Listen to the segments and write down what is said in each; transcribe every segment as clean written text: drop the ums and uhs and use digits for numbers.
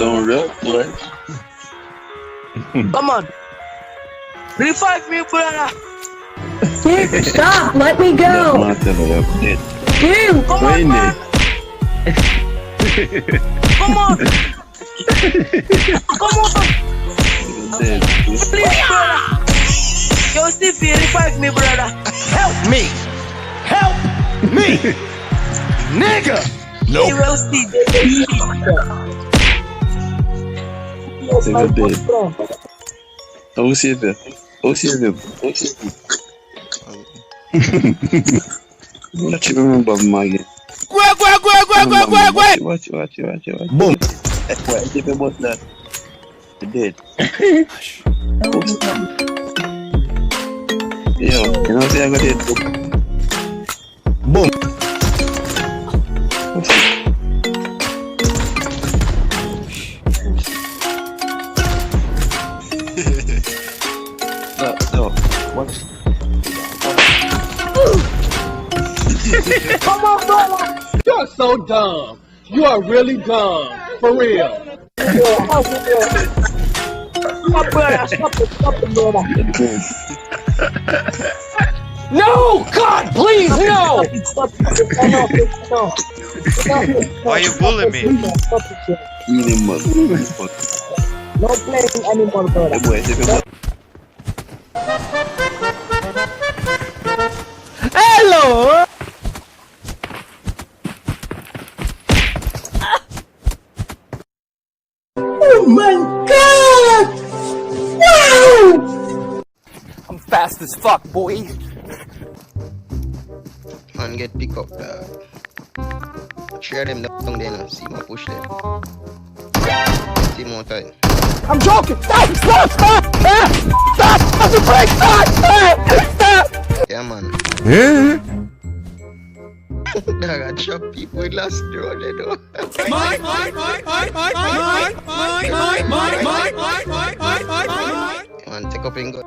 Don't rap, boy. Come on. Revive me, brother. Dude, stop! Let me That go! matter, I'm dead. Dude! Come on, Wait, man. Come on. Come on. I'm dead. Please, brother. Yo, Stevie, revive me, brother. Help me! Help me! Nigga! He will see. They will see. They were dead. Oh, save him. Oh, save him. Oh, save him. Watch you remember Maggie. Quick! Watch. Boom! Why did you bust that? You dead. Yo, you know say I got it. Boom! No. What? Come on, brother. You're so dumb. You are really dumb. For real. Stop, brother. Stop it, brother. No! God, please, no! Stop it. No. Why you bullying me? Stop it. Animal. No playing anymore, brother. Boy, save him. Hello! Oh my god! Wow! I'm fast as fuck, boy. Man get pick up dog. Share them down there now. See my push them. See more time. I'm joking! Stop! Stop the brake! Stop! Yeah man. Yeah? Dog I chop people with last road they do. Mine! Man take up and go.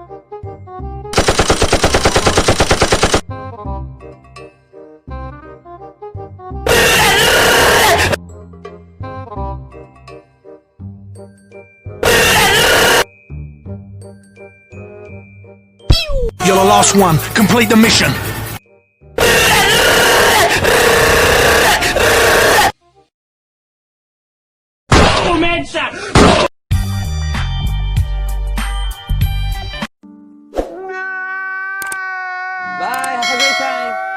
You're the last one. Complete the mission. Bye, have a great time.